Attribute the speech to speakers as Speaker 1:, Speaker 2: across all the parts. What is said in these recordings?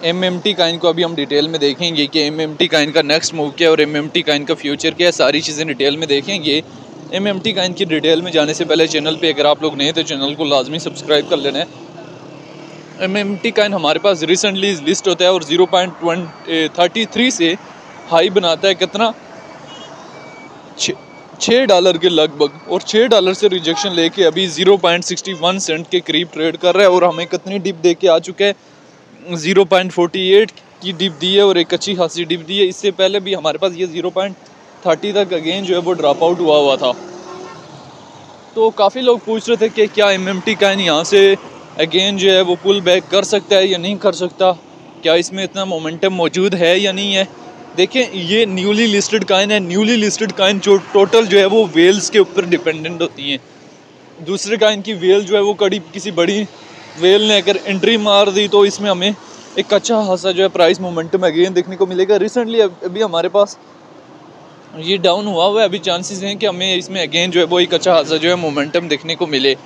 Speaker 1: MMT Kine को अभी हम डिटेल में देखेंगे कि MMT काइन का नेक्स्ट मूव क्या है और MMT काइन का फ्यूचर क्या है, सारी चीज़ें डिटेल में देखेंगे। MMT काइन की डिटेल में जाने से पहले चैनल पे अगर आप लोग नए तो चैनल को लाजमी सब्सक्राइब कर लेना है। MMT काइन हमारे पास रिसेंटली लिस्ट होता है और 0.33 से हाई बनाता है कितना, $6 के लगभग, और $6 से रिजेक्शन लेके अभी 0.61 सेंट के करीब ट्रेड कर रहा है। और हमें कितनी डिप दे के आ चुका है, 0.48 की डिप दी है और एक अच्छी खासी डिप दी है। इससे पहले भी हमारे पास ये 0.30 तक अगेन जो है वो ड्रॉप आउट हुआ था। तो काफ़ी लोग पूछ रहे थे कि क्या MMT काइन यहाँ से अगेन जो है वो पुल बैक कर सकता है या नहीं कर सकता, क्या इसमें इतना मोमेंटम मौजूद है या नहीं है। देखें, ये न्यूली लिस्टेड काइन है। न्यूली लिस्टेड काइन जो टोटल जो है वो वेल्स के ऊपर डिपेंडेंट होती हैं। दूसरे काइन की वेल जो है वो कड़ी किसी बड़ी वेल ने अगर एंट्री मार दी तो इसमें हमें एक अच्छा खासा जो है प्राइस मोमेंटम अगेन देखने को मिलेगा। रिसेंटली अभी हमारे पास ये डाउन हुआ है, अभी चांसेस हैं कि हमें इसमें अगेन जो है वो एक अच्छा खासा जो है मोमेंटम देखने को मिले।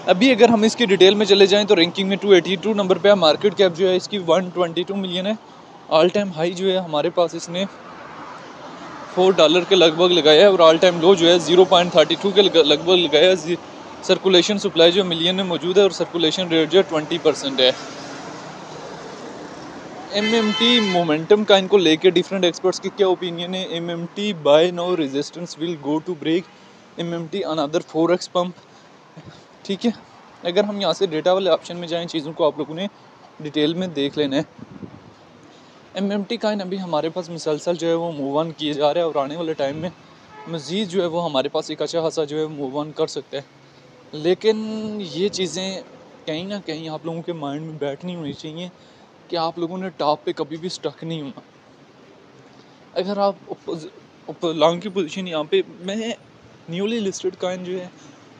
Speaker 1: अभी अगर हम इसकी डिटेल में चले जाएं तो रैंकिंग में 282 नंबर पे है। मार्केट कैप जो है इसकी 122 मिलियन है। ऑल टाइम हाई जो है हमारे पास इसने $4 के लगभग लगाया है और ऑल टाइम लो जो है 0.32 के लगभग लगाया है। सर्कुलेशन सप्लाई जो मिलियन में मौजूद है और सर्कुलेशन रेट जो 20% है। MMT मोमेंटम का इनको लेके डिफरेंट एक्सपर्ट्स की क्या ओपिनियन है। MMT by no resistance will go to break MMT another 4x pump. ठीक है, अगर हम यहाँ से डेटा वाले ऑप्शन में जाएं, चीज़ों को आप लोगों ने डिटेल में देख लेना है। MMT काइन अभी हमारे पास मुसलसल जो है वो मूव ऑन किए जा रहा है और आने वाले टाइम में मज़ीद जो है वो हमारे पास एक अच्छा खासा जो है मूव ऑन कर सकता है। लेकिन ये चीज़ें कहीं ना कहीं आप लोगों के माइंड में बैठनी होनी चाहिए कि आप लोगों ने टॉप पे कभी भी स्टक नहीं होना। अगर आप लॉन्ग की पोजीशन यहाँ पे, मैं न्यूली लिस्टेड काइन जो है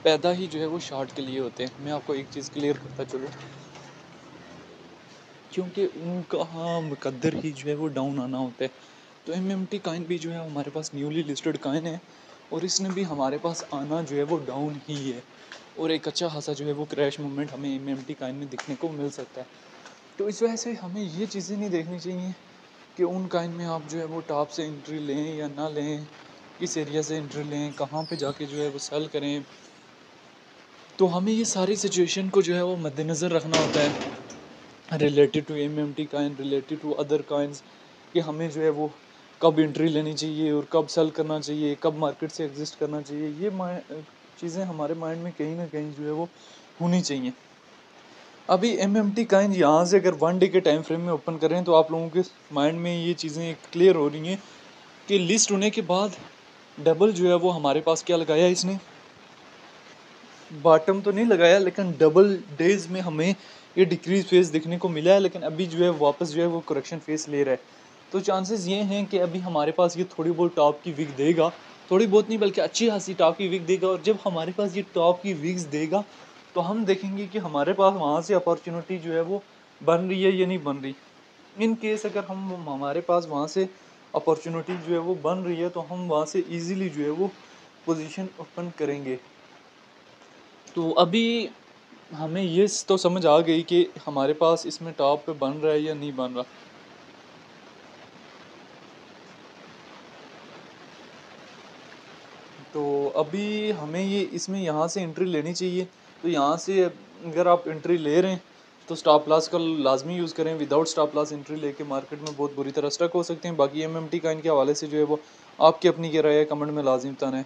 Speaker 1: पैदा ही जो है वो शॉर्ट के लिए होते हैं। मैं आपको एक चीज़ क्लियर करता चलूँ, क्योंकि उनका मुकद्दर ही जो है वो डाउन आना होता है। तो MMT काइन भी जो है हमारे पास न्यूली लिस्टेड काइन है और इसने भी हमारे पास आना जो है वो डाउन ही है और एक अच्छा खासा जो है वो क्रैश मूवमेंट हमें MMT काइन में दिखने को मिल सकता है। तो इस वजह से हमें ये चीज़ें नहीं देखनी चाहिए कि उन काइन में आप जो है वो टॉप से एंट्री लें या ना लें, किस एरिया से एंट्री लें, कहाँ पे जाके जो है वो सेल करें। तो हमें ये सारी सिचुएशन को जो है वो मद्देनज़र रखना होता है related to MMT kind, related to other kinds, कि हमें जो है वो कब एंट्री लेनी चाहिए और कब सेल करना चाहिए, कब मार्केट से एग्जिस्ट करना चाहिए। ये चीज़ें हमारे माइंड में कहीं ना कहीं जो है वो होनी चाहिए। अभी MMT काइन यहाँ से अगर 1 डे के टाइम फ्रेम में ओपन करें तो आप लोगों के माइंड में ये चीज़ें क्लियर हो रही हैं कि लिस्ट होने के बाद डबल जो है वो हमारे पास क्या लगाया, इसने बॉटम तो नहीं लगाया लेकिन डबल डेज में हमें ये डिक्रीज फेस देखने को मिला है। लेकिन अभी जो है वापस जो है वो करेक्शन फेस ले रहा है। तो चांसेस ये हैं कि अभी हमारे पास ये थोड़ी बहुत टॉप की विक देगा, थोड़ी बहुत नहीं बल्कि अच्छी खासी टॉप की विक देगा। और जब हमारे पास ये टॉप की विक्स देगा तो हम देखेंगे कि हमारे पास वहाँ से अपॉर्चुनिटी जो है वो बन रही है या नहीं बन रही। इन केस अगर हमारे पास वहाँ से अपॉर्चुनिटी जो है वो बन रही है तो हम वहाँ से इजीली जो है वो पोजीशन ओपन करेंगे। तो अभी हमें ये तो समझ आ गई कि हमारे पास इसमें टॉप पे बन रहा है या नहीं बन रहा। तो अभी हमें ये इसमें यहाँ से एंट्री लेनी चाहिए। तो यहाँ से अगर आप एंट्री ले रहे हैं तो स्टॉप लॉस का लाजमी यूज़ करें। विदाउट स्टॉप लॉस एंट्री लेके मार्केट में बहुत बुरी तरह स्टक हो सकते हैं। बाकी MMT का इनके हवाले से जो है वो आपकी अपनी क्या राय है, कमेंट में लाजमी बताना है।